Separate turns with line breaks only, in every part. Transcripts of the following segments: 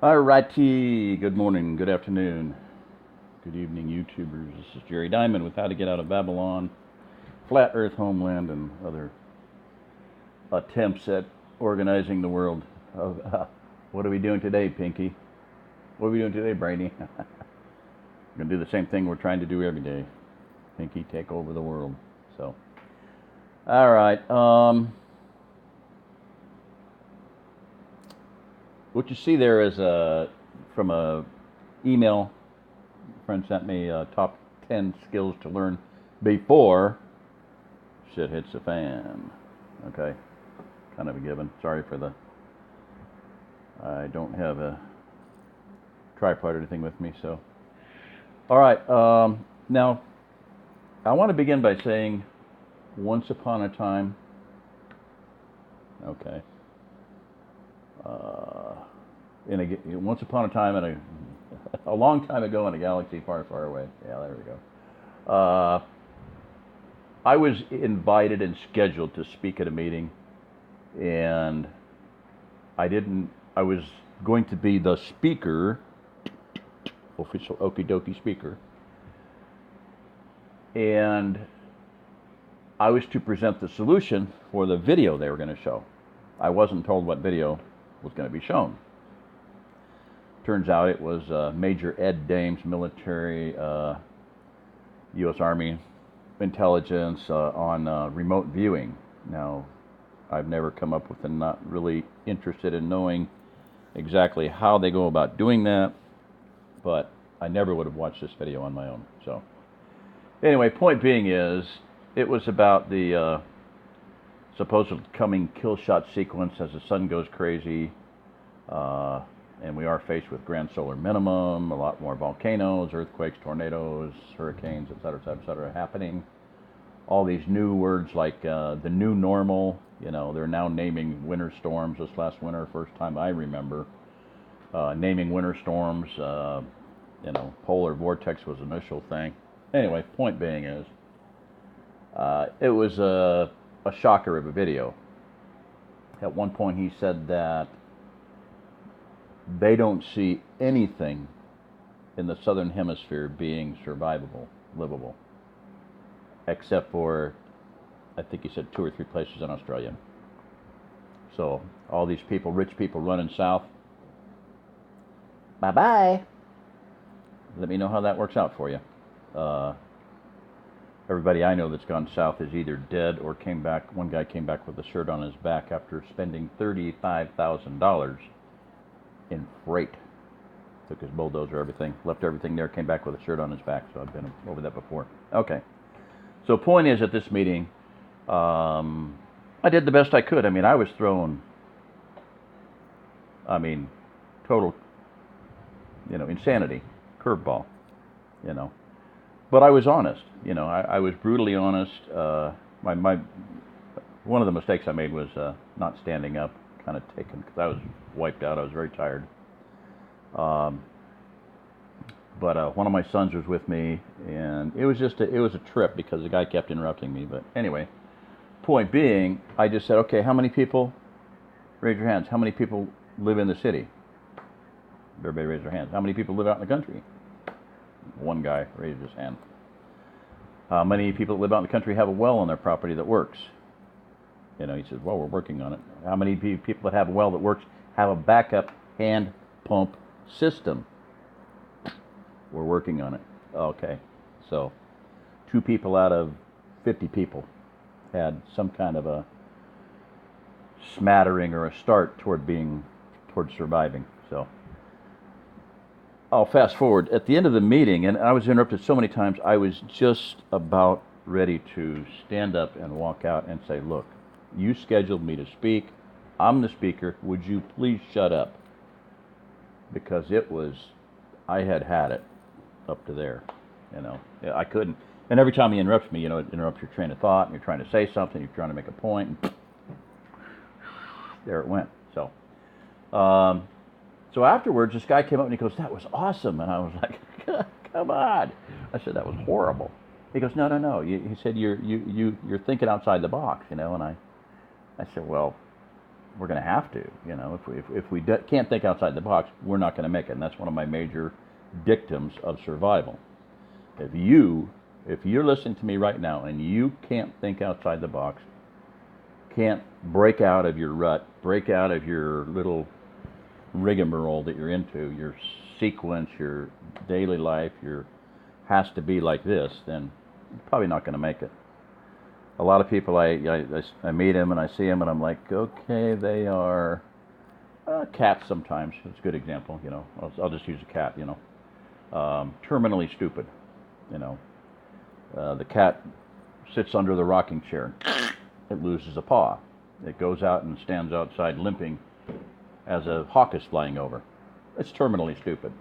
Alrighty, good morning, good afternoon, good evening, YouTubers. This is Jerry Diamond with How to Get Out of Babylon, Flat Earth Homeland, and other attempts at organizing the world. What are we doing today, Pinky? What are we doing today, Brainy? We're going to do the same thing we're trying to do every day. Pinky, take over the world. So, alright, what you see there is from a email a friend sent me, top 10 skills to learn before shit hits the fan. Okay, kind of a given. Sorry for the, I don't have a tripod or anything with me, so. All right, now I want to begin by saying once upon a time, okay, once upon a time in a long time ago in a galaxy far, far away. Yeah, there we go. I was invited and scheduled to speak at a meeting, and I was going to be the speaker, official okie dokie speaker, and I was to present the solution for the video they were going to show. I wasn't told what video was going to be shown. Turns out it was Major Ed Dames, military, U.S. Army intelligence on remote viewing. Now, I've never come up with and not really interested in knowing exactly how they go about doing that, but I never would have watched this video on my own. So, anyway, point being is, it was about the supposed coming kill shot sequence as the sun goes crazy, and we are faced with grand solar minimum, a lot more volcanoes, earthquakes, tornadoes, hurricanes, etc., happening. All these new words like the new normal, they're now naming winter storms this last winter, first time I remember. Naming winter storms, polar vortex was an initial thing. Anyway, point being is, it was a shocker of a video. At one point he said that they don't see anything in the southern hemisphere being survivable, livable, except for, I think he said 2 or 3 places in Australia. So all these people, rich people running south, bye-bye. Let me know how that works out for you. Everybody I know that's gone south is either dead or came back. One guy came back with a shirt on his back after spending $35,000 in freight. Took his bulldozer, everything, left everything there, came back with a shirt on his back. So I've been over that before. Okay. So point is, at this meeting, I did the best I could. I was thrown, total, insanity, curveball, But I was honest. I was brutally honest. One of the mistakes I made was not standing up, kind of taken, because I was wiped out. I was very tired. But one of my sons was with me, and it was a trip because the guy kept interrupting me. But anyway, point being, I just said, okay, how many people? Raise your hands. How many people live in the city? Everybody raise their hands. How many people live out in the country? One guy raised his hand. How many people that live out in the country have a well on their property that works? He says, well, we're working on it. How many people that have a well that works have a backup hand pump system? We're working on it. Okay. So 2 people out of 50 people had some kind of a smattering or a start toward surviving. So I'll fast forward. At the end of the meeting, and I was interrupted so many times, I was just about ready to stand up and walk out and say, look, you scheduled me to speak. I'm the speaker. Would you please shut up? Because I had it up to there. I couldn't. And every time he interrupts me, it interrupts your train of thought, and you're trying to say something, you're trying to make a point, and there it went. So afterwards, this guy came up and he goes, that was awesome. And I was like, come on. I said, that was horrible. He goes, no. He said, you're thinking outside the box, And I said, well, we're going to have to. You know, if we can't think outside the box, we're not going to make it. And that's one of my major dictums of survival. If you're listening to me right now and you can't think outside the box, can't break out of your rut, break out of your little rigmarole that you're into, your sequence, your daily life, your has to be like this, then you're probably not going to make it. A lot of people, I meet them and I see them and I'm like, okay, they are cats sometimes. It's a good example, you know. I'll just use a cat, you know. Terminally stupid, you know. The cat sits under the rocking chair. It loses a paw. It goes out and stands outside limping as a hawk is flying over. It's terminally stupid,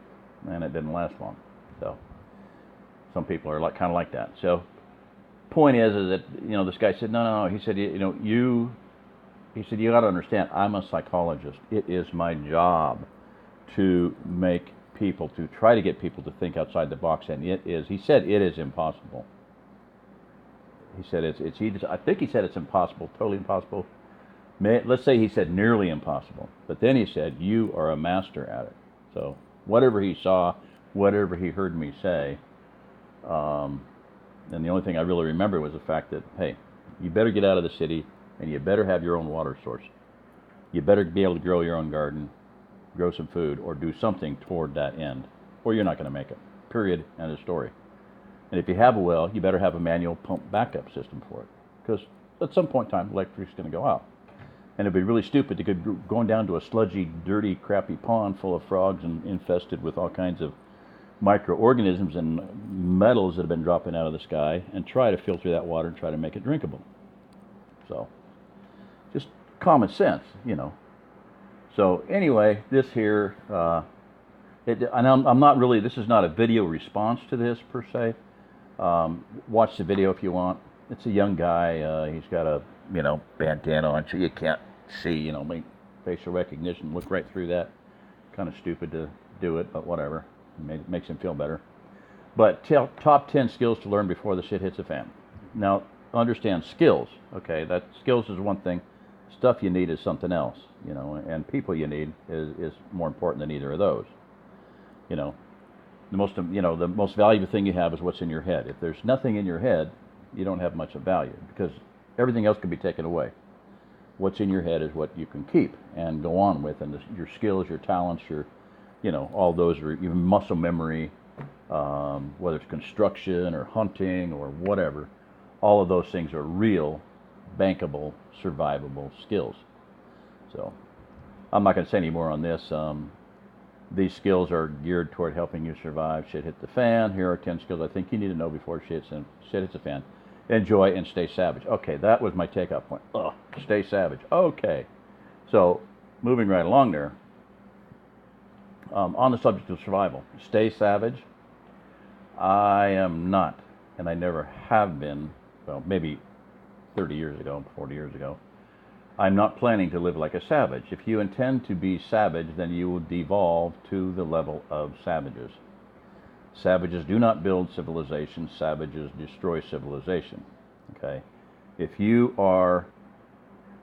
and it didn't last long. So some people are kind of like that. So point is that, you know, this guy said, no. He said, you got to understand, I'm a psychologist. It is my job to try to get people to think outside the box, and he said it is impossible. He said I think he said it's impossible, totally impossible. Let's say he said nearly impossible. But then he said, you are a master at it. So whatever he saw, whatever he heard me say, and the only thing I really remember was the fact that, hey, you better get out of the city and you better have your own water source. You better be able to grow your own garden, grow some food, or do something toward that end, or you're not going to make it. Period. End of story. And if you have a well, you better have a manual pump backup system for it, because at some point in time, electric's going to go out. And it'd be really stupid to go going down to a sludgy, dirty, crappy pond full of frogs and infested with all kinds of microorganisms and metals that have been dropping out of the sky and try to filter that water and try to make it drinkable. So, just common sense, you know. So anyway, this here, and I'm not really, this is not a video response to this per se. Watch the video if you want. It's a young guy. He's got a, bandana on, so you can't see, make facial recognition. Look right through that. Kind of stupid to do it, but whatever. It makes him feel better. But top 10 skills to learn before the shit hits the fan. Now, understand skills. Okay, that skills is one thing. Stuff you need is something else. And people you need is more important than either of those. The most valuable thing you have is what's in your head. If there's nothing in your head, you don't have much of value, because everything else can be taken away. What's in your head is what you can keep and go on with, and your skills, your talents, all those are even muscle memory, whether it's construction or hunting or whatever. All of those things are real, bankable, survivable skills. So I'm not going to say any more on this. These skills are geared toward helping you survive. Shit hit the fan. Here are 10 skills I think you need to know before shit hits the fan. Enjoy and stay savage. Okay, that was my takeoff point. Stay savage. Okay. So, moving right along there, on the subject of survival, stay savage. I am not, and I never have been, well, maybe 30 years ago, 40 years ago, I'm not planning to live like a savage. If you intend to be savage, then you will devolve to the level of savages. Savages do not build civilization. Savages destroy civilization. Okay? If you are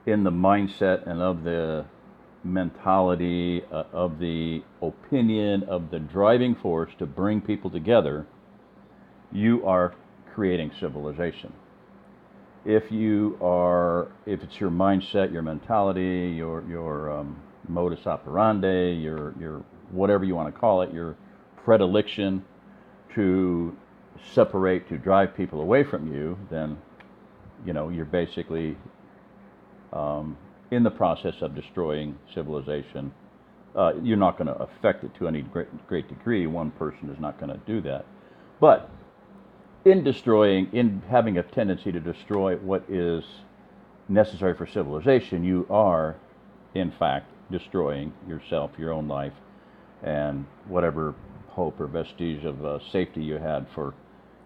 in the mindset and of the mentality, of the opinion, of the driving force to bring people together, you are creating civilization. If it's your mindset, your mentality, your modus operandi, your whatever you want to call it, your predilection to separate, to drive people away from you, then you're basically in the process of destroying civilization. You're not going to affect it to any great degree. One person is not going to do that, but in having a tendency to destroy what is necessary for civilization, you are, in fact, destroying yourself, your own life, and whatever hope or vestige of safety you had for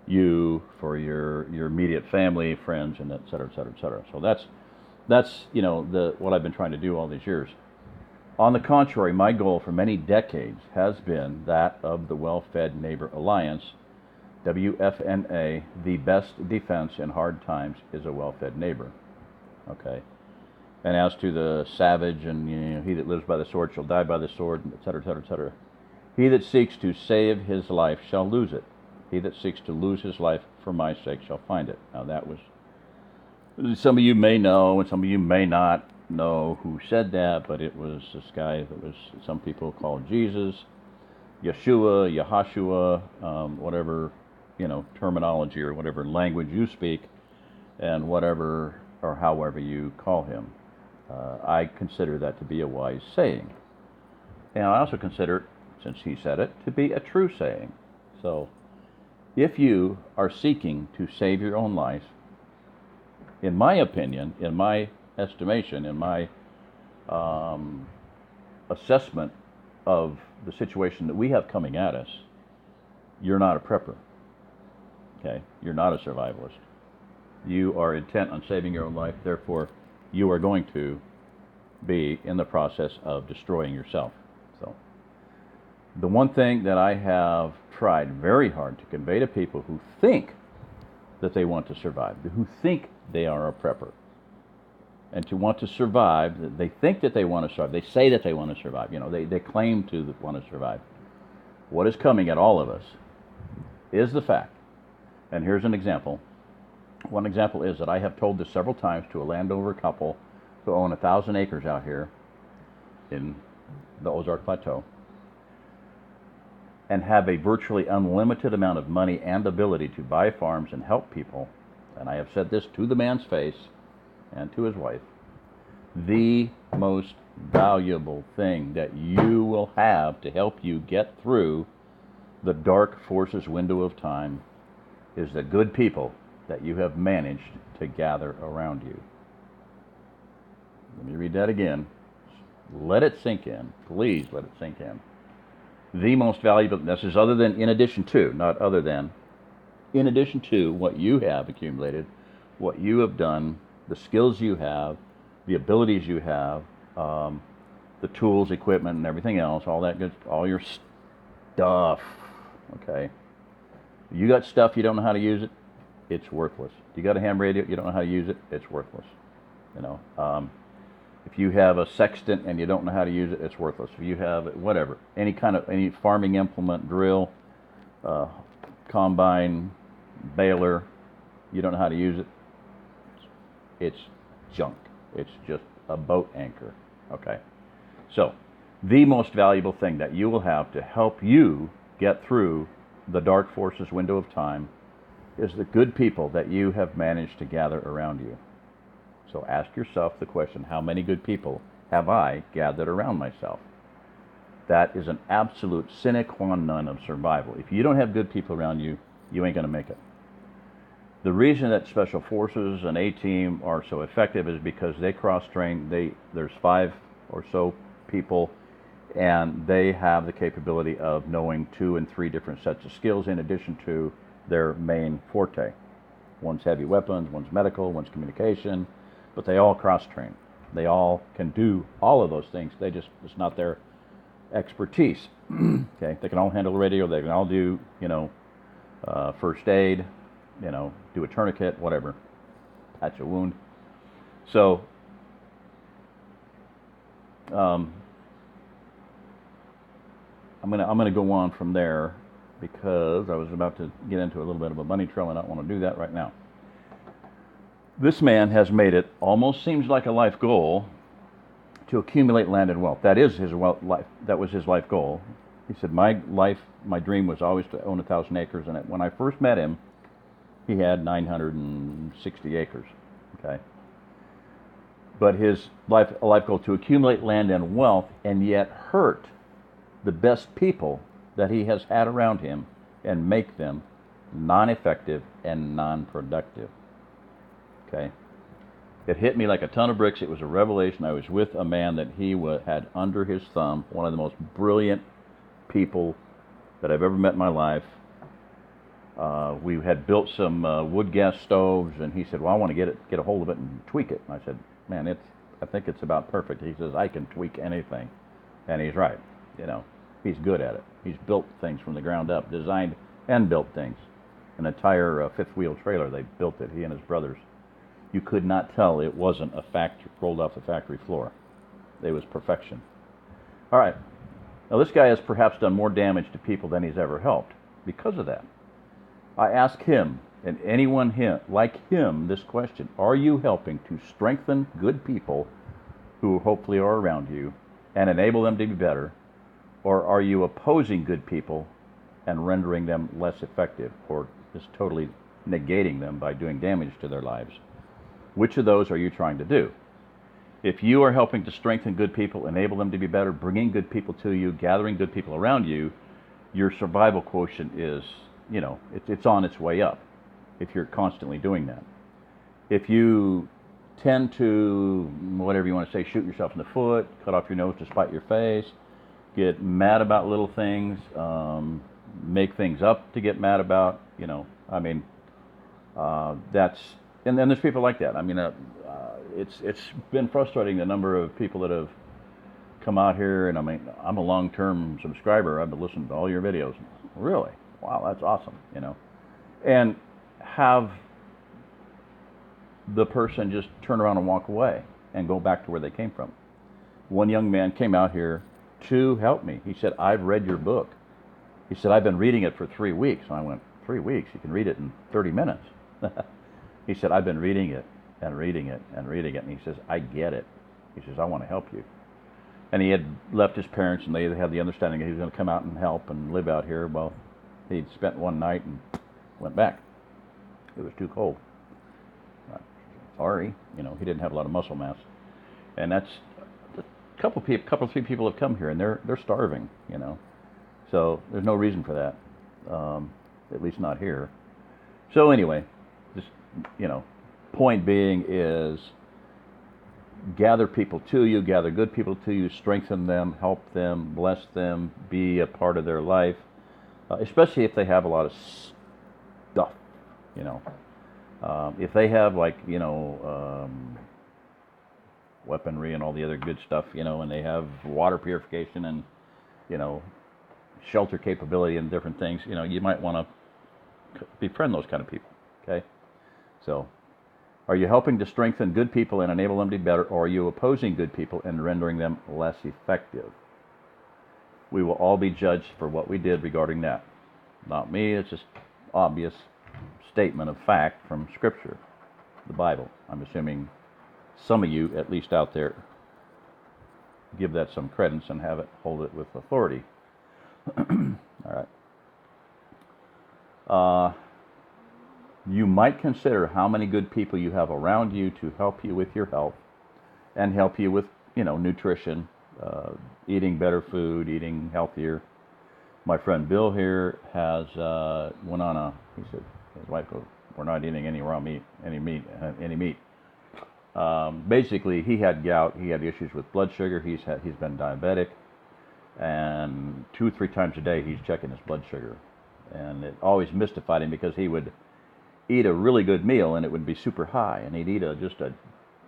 you, for your immediate family, friends, and et cetera, et cetera, et cetera. So that's what I've been trying to do all these years. On the contrary, my goal for many decades has been that of the Well-Fed Neighbor Alliance, WFNA. The best defense in hard times is a well-fed neighbor. Okay, And as to the savage, and he that lives by the sword shall die by the sword, etc., etc., etc. He that seeks to save his life shall lose it. He that seeks to lose his life for my sake shall find it. Now that was, some of you may know, and some of you may not know who said that, but it was this guy that was, some people call Jesus, Yeshua, Yahashua, whatever, terminology or whatever language you speak, and whatever or however you call him. I consider that to be a wise saying. And I also consider it, since he said it, to be a true saying. So, if you are seeking to save your own life, in my opinion, in my estimation, in my assessment of the situation that we have coming at us, you're not a prepper. Okay? You're not a survivalist. You are intent on saving your own life, therefore you are going to be in the process of destroying yourself. So, the one thing that I have tried very hard to convey to people who think that they want to survive, who think they are a prepper, and to want to survive, they think that they want to survive, they say that they want to survive, they claim to want to survive. What is coming at all of us is the fact, and here's an example. One example is that I have told this several times to a landowner couple who own 1,000 acres out here in the Ozark Plateau and have a virtually unlimited amount of money and ability to buy farms and help people. And I have said this to the man's face and to his wife. The most valuable thing that you will have to help you get through the dark forces window of time is the good people that you have managed to gather around you. Let me read that again. Let it sink in. Please let it sink in. The most valuable, this is other than, in addition to, not other than, in addition to what you have accumulated, what you have done, the skills you have, the abilities you have, the tools, equipment, and everything else, all that good, all your stuff, okay? You got stuff, you don't know how to use it, it's worthless. You got a ham radio, you don't know how to use it, it's worthless. If you have a sextant and you don't know how to use it, it's worthless. If you have whatever, any farming implement, drill, combine, baler, you don't know how to use it, it's junk. It's just a boat anchor. Okay. So, the most valuable thing that you will have to help you get through the dark forces window of time is the good people that you have managed to gather around you. So ask yourself the question, how many good people have I gathered around myself? That is an absolute sine qua non of survival. If you don't have good people around you, you ain't going to make it. The reason that Special Forces and A-Team are so effective is because they cross-train. There's 5 or so people, and they have the capability of knowing 2 and 3 different sets of skills in addition to their main forte. One's heavy weapons, one's medical, one's communication, but they all cross-train. They all can do all of those things. It's not their expertise. Okay, they can all handle the radio. They can all do, first aid, do a tourniquet, whatever, patch a wound. So, I'm gonna go on from there because I was about to get into a little bit of a bunny trail and I don't want to do that right now. This man has made it almost seems like a life goal to accumulate land and wealth. That is his life. That was his life goal. He said, my dream was always to own 1,000 acres. And when I first met him, he had 960 acres. Okay. But his life goal to accumulate land and wealth, and yet hurt the best people that he has had around him and make them non-effective and non-productive. Okay. It hit me like a ton of bricks. It was a revelation. I was with a man that he had under his thumb, one of the most brilliant people that I've ever met in my life. We had built some wood gas stoves, and he said, well, I want to get a hold of it and tweak it. And I said, man, I think it's about perfect. He says, I can tweak anything. And he's right. He's good at it. He's built things from the ground up, designed and built things. An entire fifth wheel trailer, they built it, he and his brothers. You could not tell it wasn't a factory rolled off the factory floor. It was perfection. All right. Now this guy has perhaps done more damage to people than he's ever helped because of that. I ask him and anyone like him this question: are you helping to strengthen good people who hopefully are around you and enable them to be better, or are you opposing good people and rendering them less effective, or just totally negating them by doing damage to their lives? Which of those are you trying to do? If you are helping to strengthen good people, enable them to be better, bringing good people to you, gathering good people around you, your survival quotient is, it's on its way up if you're constantly doing that. If you tend to, whatever you want to say, shoot yourself in the foot, cut off your nose to spite your face, get mad about little things, make things up to get mad about, that's, and then there's people like that. It's been frustrating, the number of people that have come out here, and I'm a long-term subscriber. I've been listening to all your videos. Really? Wow, that's awesome, And have the person just turn around and walk away and go back to where they came from. One young man came out here to help me. He said, I've read your book. He said, I've been reading it for 3 weeks. And I went, 3 weeks? You can read it in 30 minutes. He said, I've been reading it and reading it and reading it. And he says, I get it. He says, I want to help you. And he had left his parents, and they had the understanding that he was going to come out and help and live out here. Well, he'd spent one night and went back. It was too cold. Sorry, he didn't have a lot of muscle mass. And that's a couple, 3 people have come here, and they're starving, So there's no reason for that, at least not here. So anyway, just, point being is gather people to you, gather good people to you, strengthen them, help them, bless them, be a part of their life, especially if they have a lot of stuff, if they have weaponry and all the other good stuff, and they have water purification and, shelter capability and different things, you might want to befriend those kind of people, okay? So, are you helping to strengthen good people and enable them to be better, or are you opposing good people and rendering them less effective? We will all be judged for what we did regarding that. Not me, it's just obvious statement of fact from Scripture, the Bible. I'm assuming some of you, at least out there, give that some credence and hold it with authority. All right. You might consider how many good people you have around you to help you with your health and help you with, nutrition, eating better food, eating healthier. My friend Bill here he said, his wife goes, we're not eating any raw meat, any meat. Basically, he had gout. He had issues with blood sugar. He's been diabetic, and 2-3 times a day he's checking his blood sugar, and it always mystified him because he would eat a really good meal and it would be super high, and he'd eat just a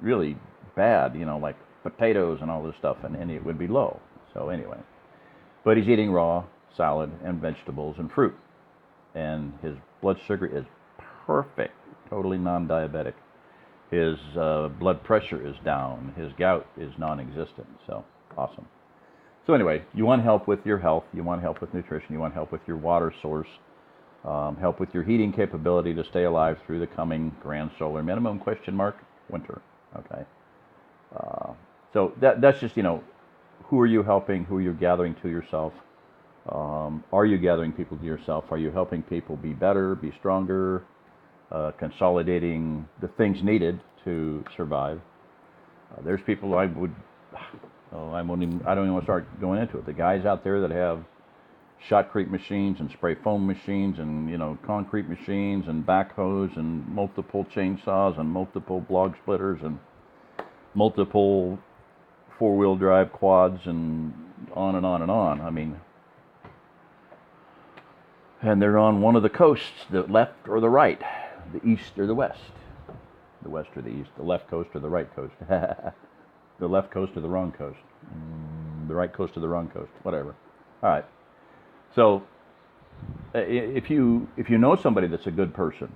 really bad, like potatoes and all this stuff, and it would be low. So anyway, but he's eating raw salad and vegetables and fruit, and his blood sugar is perfect, totally non-diabetic. His blood pressure is down. His gout is non-existent. So awesome. So anyway, you want help with your health. You want help with nutrition. You want help with your water source. Help with your heating capability to stay alive through the coming grand solar minimum ? Winter. Okay. So that's just, who are you helping? Who are you gathering to yourself? Are you gathering people to yourself? Are you helping people be better, be stronger? Consolidating the things needed to survive. There's people I don't even want to start going into it. The guys out there that have shotcrete machines and spray foam machines and concrete machines and backhoes and multiple chainsaws and multiple log splitters and multiple 4-wheel drive quads and on and on and on. And they're on one of the coasts, the left or the right. The east or the west or the east, the left coast or the right coast, the left coast or the wrong coast, the right coast or the wrong coast, whatever. All right. So if you know somebody that's a good person,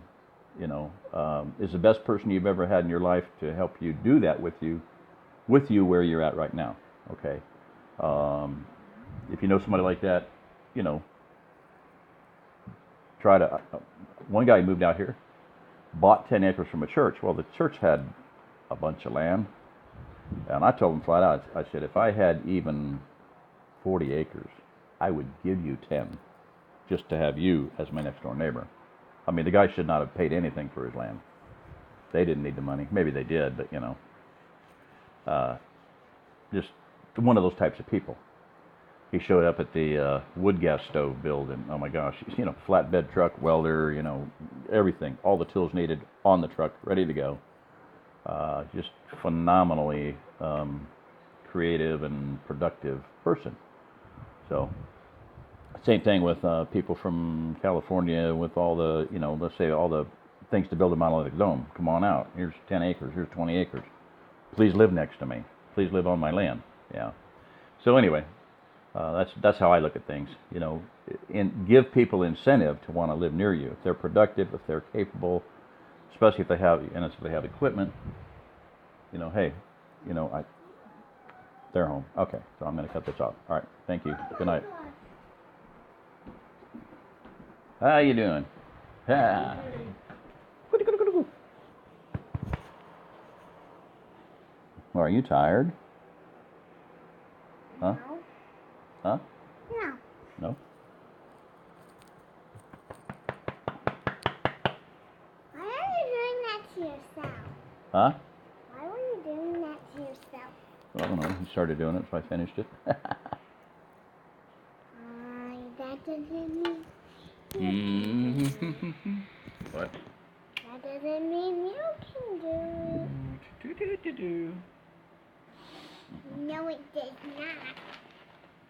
is the best person you've ever had in your life to help you do that with you where you're at right now. Okay. If you know somebody like that, you know, try to. One guy moved out here, bought 10 acres from a church. Well, the church had a bunch of land, and I told him flat out, I said, if I had even 40 acres, I would give you 10 just to have you as my next door neighbor. I mean, the guy should not have paid anything for his land. They didn't need the money. Maybe they did, but just one of those types of people. He showed up at the wood gas stove build, and oh my gosh, flatbed truck, welder, everything, all the tools needed on the truck, ready to go. Just phenomenally creative and productive person. So, same thing with people from California with all the, let's say all the things to build a monolithic dome. Come on out. Here's 10 acres. Here's 20 acres. Please live next to me. Please live on my land. Yeah. So anyway, that's how I look at things. And give people incentive to want to live near you. If they're productive, if they're capable, especially if they have equipment. Hey, they're home. Okay, so I'm going to cut this off. All right. Thank you. Good night. How you doing? Ah. Well, are you tired? Huh?
No.
Huh?
No.
No?
Why are you doing that to yourself?
Huh?
Why were you doing that to yourself?
I don't know. You started doing it, so I finished it.
That doesn't mean.
What?
That doesn't mean you can do it. No, it does not.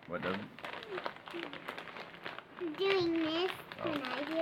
What doesn't?
Doing this when I do